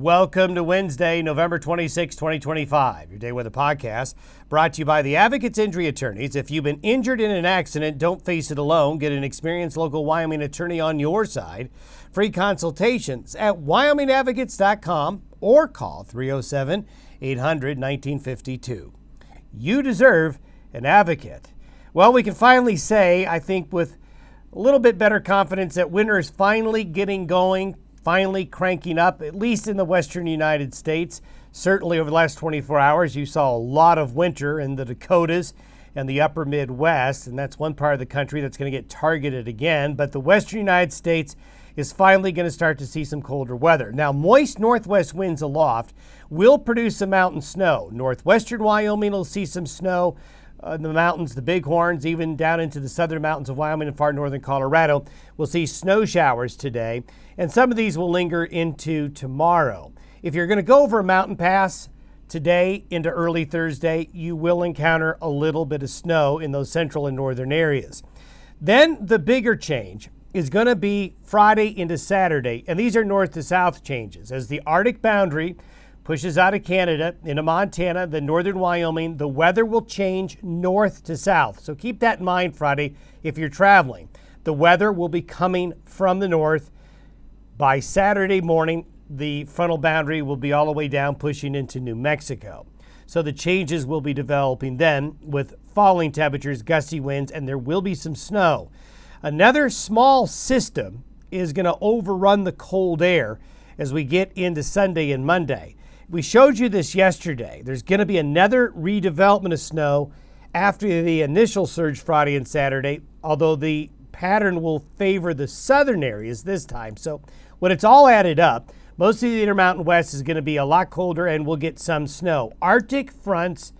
Welcome to Wednesday, November 26, 2025, your Day Weather Podcast, brought to you by the Advocates Injury Attorneys. If you've been injured in an accident, don't face it alone. Get an experienced local Wyoming attorney on your side. Free consultations at wyomingadvocates.com or call 307-800-1952. You deserve an advocate. Well, we can finally say, I think with a little bit better confidence, that winter is finally getting going, finally cranking up, at least in the western United States. Certainly over the last 24 hours, you saw a lot of winter in the Dakotas and the upper Midwest, and that's one part of the country that's going to get targeted again. But the western United States is finally going to start to see some colder weather. Now, moist northwest winds aloft will produce some mountain snow. Northwestern Wyoming will see some snow. In the mountains, the Bighorns, even down into the southern mountains of Wyoming and far northern Colorado, we'll see snow showers today, and some of these will linger into tomorrow. If you're going to go over a mountain pass today into early Thursday, you will encounter a little bit of snow in those central and northern areas. Then the bigger change is going to be Friday into Saturday, and these are north to south changes. As the Arctic boundary pushes out of Canada into Montana, the northern Wyoming, the weather will change north to south. So keep that in mind Friday if you're traveling. The weather will be coming from the north. By Saturday morning, the frontal boundary will be all the way down, pushing into New Mexico. So the changes will be developing then with falling temperatures, gusty winds, and there will be some snow. Another small system is going to overrun the cold air as we get into Sunday and Monday. We showed you this yesterday. There's going to be another redevelopment of snow after the initial surge Friday and Saturday, although the pattern will favor the southern areas this time. So when it's all added up, most of the Intermountain West is going to be a lot colder and we'll get some snow. Arctic fronts,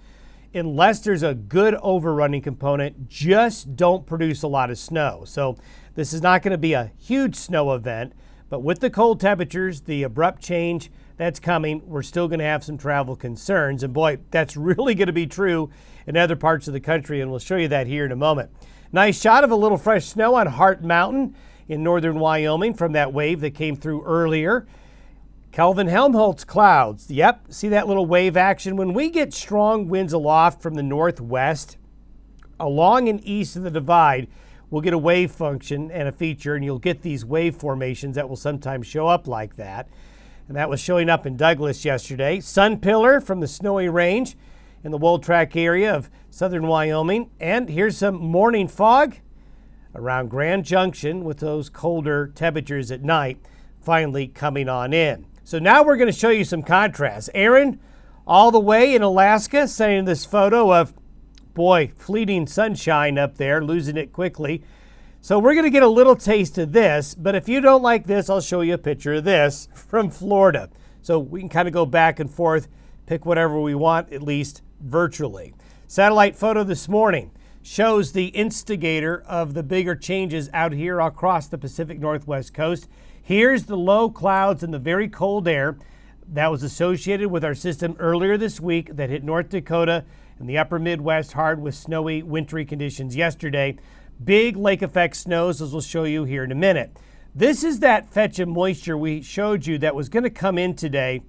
unless there's a good overrunning component, just don't produce a lot of snow. So this is not going to be a huge snow event, but with the cold temperatures, the abrupt change that's coming, we're still going to have some travel concerns. And boy, that's really going to be true in other parts of the country, and we'll show you that here in a moment. Nice shot of a little fresh snow on Hart Mountain in northern Wyoming from that wave that came through earlier. Kelvin-Helmholtz clouds. Yep, see that little wave action? When we get strong winds aloft from the northwest, along and east of the divide, we'll get a wave function and a feature, and you'll get these wave formations that will sometimes show up like that. And that was showing up in Douglas yesterday. Sun pillar from the snowy range in the Wold Track area of southern Wyoming. And here's some morning fog around Grand Junction with those colder temperatures at night finally coming on in. So now we're going to show you some contrast. Aaron, all the way in Alaska, sending this photo of, boy, fleeting sunshine up there, losing it quickly. So we're going to get a little taste of this, but if you don't like this, I'll show you a picture of this from Florida. So we can kind of go back and forth, pick whatever we want, at least virtually. Satellite photo this morning shows the instigator of the bigger changes out here across the Pacific Northwest coast. Here's the low clouds and the very cold air that was associated with our system earlier this week that hit North Dakota and the upper Midwest hard with snowy, wintry conditions yesterday. Big lake effect snows, as we'll show you here in a minute. This is that fetch of moisture we showed you that was going to come in today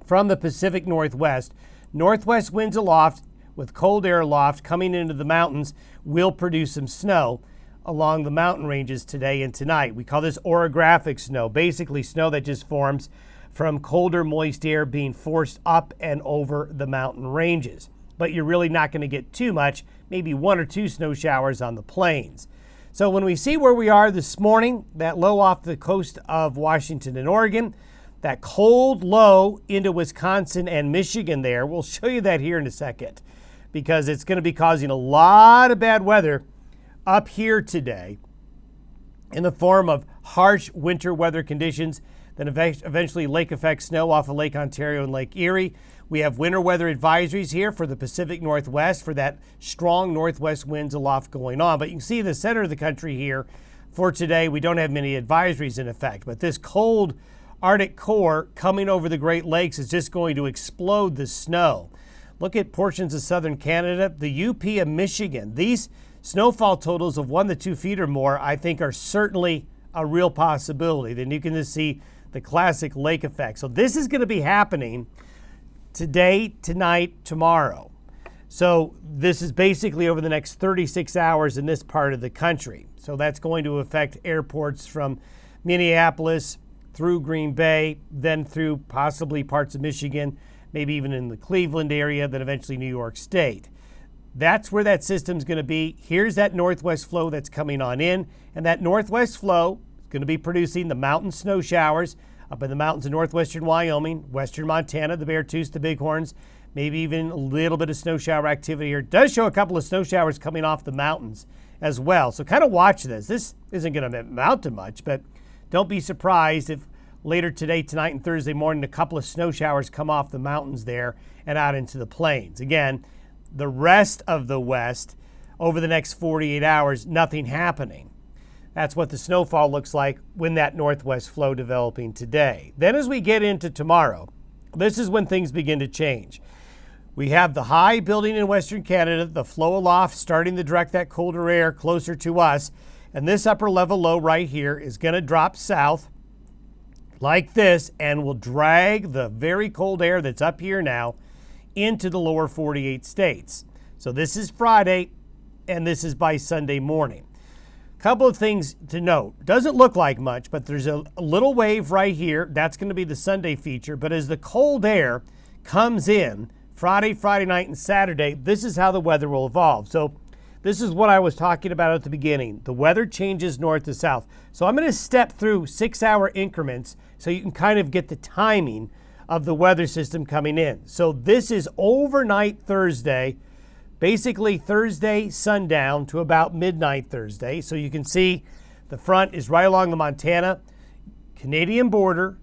from the Pacific Northwest. Northwest winds aloft with cold air aloft coming into the mountains will produce some snow along the mountain ranges today and tonight. We call this orographic snow, basically snow that just forms from colder, moist air being forced up and over the mountain ranges. But you're really not going to get too much, maybe one or two snow showers on the plains. So when we see where we are this morning, that low off the coast of Washington and Oregon, that cold low into Wisconsin and Michigan there, we'll show you that here in a second because it's going to be causing a lot of bad weather up here today in the form of harsh winter weather conditions, then eventually lake effect snow off of Lake Ontario and Lake Erie. We have winter weather advisories here for the Pacific Northwest for that strong northwest winds aloft going on. But you can see the center of the country here for today. We don't have many advisories in effect, but this cold Arctic core coming over the Great Lakes is just going to explode the snow. Look at portions of southern Canada, the UP of Michigan. These snowfall totals of 1 to 2 feet or more, I think, are certainly a real possibility. Then you can just see the classic lake effect. So this is going to be happening today, tonight, tomorrow. So this is basically over the next 36 hours in this part of the country. So that's going to affect airports from Minneapolis through Green Bay, then through possibly parts of Michigan, maybe even in the Cleveland area, then eventually New York State. That's where that system's going to be. Here's that northwest flow that's coming on in, and that northwest flow is going to be producing the mountain snow showers up in the mountains of northwestern Wyoming, western Montana, the Beartooths, the Bighorns, maybe even a little bit of snow shower activity here. It does show a couple of snow showers coming off the mountains as well. So kind of watch this. This isn't going to amount to much, but don't be surprised if later today, tonight, and Thursday morning, a couple of snow showers come off the mountains there and out into the plains. Again, the rest of the West, over the next 48 hours, nothing happening. That's what the snowfall looks like when that northwest flow developing today. Then as we get into tomorrow, this is when things begin to change. We have the high building in Western Canada, the flow aloft starting to direct that colder air closer to us. And this upper level low right here is going to drop south like this and will drag the very cold air that's up here now into the lower 48 states. So this is Friday and this is by Sunday morning. Couple of things to note. Doesn't look like much, but there's a little wave right here. That's going to be the Sunday feature. But as the cold air comes in Friday night, and Saturday, this is how the weather will evolve. So this is what I was talking about at the beginning. The weather changes north to south. So I'm going to step through 6-hour increments so you can kind of get the timing of the weather system coming in. So this is overnight Thursday, basically Thursday sundown to about midnight Thursday. So you can see the front is right along the Montana-Canadian border.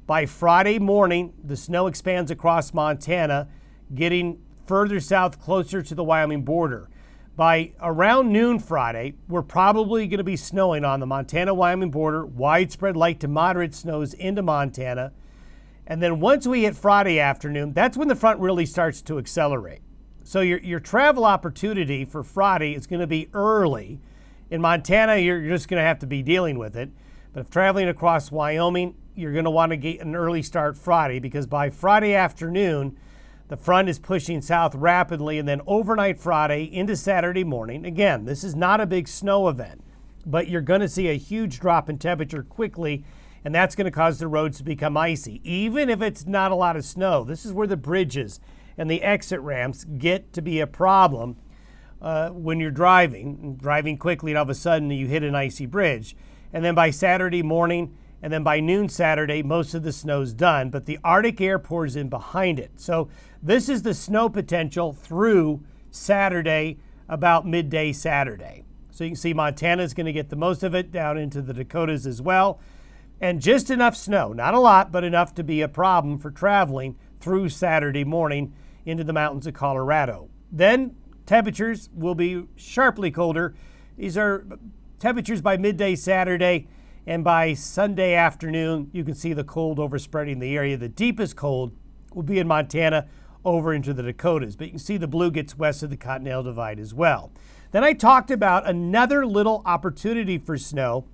By Friday morning, the snow expands across Montana, getting further south, closer to the Wyoming border. By around noon Friday, we're probably going to be snowing on the Montana-Wyoming border, widespread light to moderate snows into Montana. And then once we hit Friday afternoon, that's when the front really starts to accelerate. So your travel opportunity for Friday is going to be early. In Montana, you're just going to have to be dealing with it. But if traveling across Wyoming, you're going to want to get an early start Friday, because by Friday afternoon, the front is pushing south rapidly, and then overnight Friday into Saturday morning. Again, this is not a big snow event, but you're going to see a huge drop in temperature quickly, and that's going to cause the roads to become icy. Even if it's not a lot of snow, this is where the bridges and the exit ramps get to be a problem when you're driving quickly, and all of a sudden you hit an icy bridge. And then by Saturday morning, and then by noon Saturday, most of the snow's done, but the Arctic air pours in behind it. So this is the snow potential through Saturday, about midday Saturday. So you can see Montana's going to get the most of it, down into the Dakotas as well. And just enough snow, not a lot, but enough to be a problem for traveling through Saturday morning into the mountains of Colorado. Then temperatures will be sharply colder. These are temperatures by midday Saturday, and by Sunday afternoon, you can see the cold overspreading the area. The deepest cold will be in Montana over into the Dakotas, but you can see the blue gets west of the Continental Divide as well. Then I talked about another little opportunity for snow,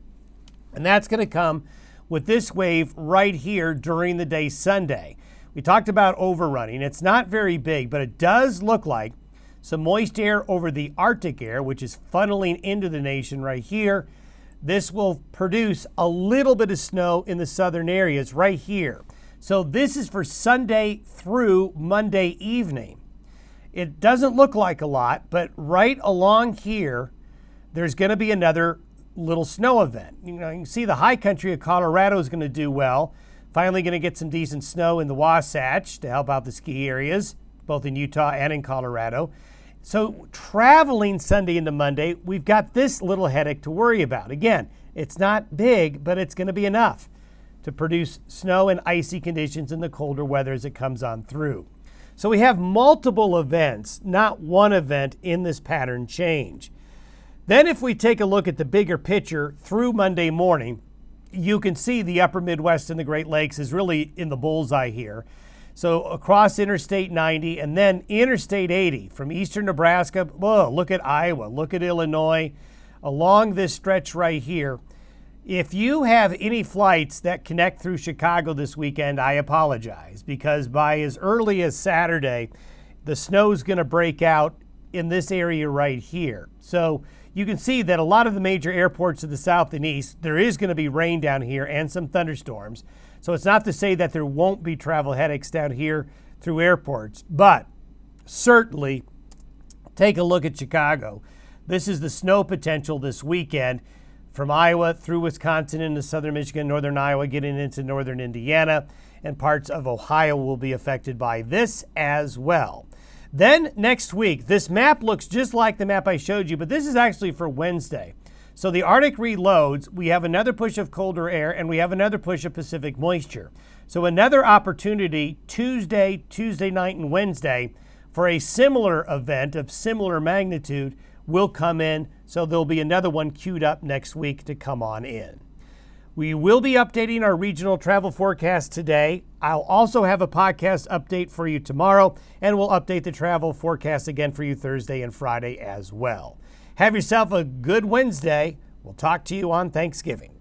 and that's going to come with this wave right here during the day Sunday. We talked about overrunning. It's not very big, but it does look like some moist air over the Arctic air, which is funneling into the nation right here. This will produce a little bit of snow in the southern areas right here. So this is for Sunday through Monday evening. It doesn't look like a lot, but right along here, there's going to be another little snow event. You can see the high country of Colorado is going to do well. Finally going to get some decent snow in the Wasatch to help out the ski areas, both in Utah and in Colorado. So traveling Sunday into Monday, we've got this little headache to worry about. Again, it's not big, but it's going to be enough to produce snow and icy conditions in the colder weather as it comes on through. So we have multiple events, not one event in this pattern change. Then if we take a look at the bigger picture through Monday morning, you can see the upper Midwest and the Great Lakes is really in the bullseye here. So across Interstate 90 and then Interstate 80 from eastern Nebraska, whoa, look at Iowa, look at Illinois. Along this stretch right here, If you have any flights that connect through Chicago this weekend, I apologize, because by as early as Saturday, the snow's going to break out in this area right here. So you can see that a lot of the major airports to the south and east, there is going to be rain down here and some thunderstorms. So it's not to say that there won't be travel headaches down here through airports, but certainly take a look at Chicago. This is the snow potential this weekend from Iowa through Wisconsin into southern Michigan, northern Iowa, getting into northern Indiana, and parts of Ohio will be affected by this as well. Then next week, this map looks just like the map I showed you, but this is actually for Wednesday. So the Arctic reloads, we have another push of colder air, and we have another push of Pacific moisture. So another opportunity Tuesday night, and Wednesday for a similar event of similar magnitude will come in. So there'll be another one queued up next week to come on in. We will be updating our regional travel forecast today. I'll also have a podcast update for you tomorrow, and we'll update the travel forecast again for you Thursday and Friday as well. Have yourself a good Wednesday. We'll talk to you on Thanksgiving.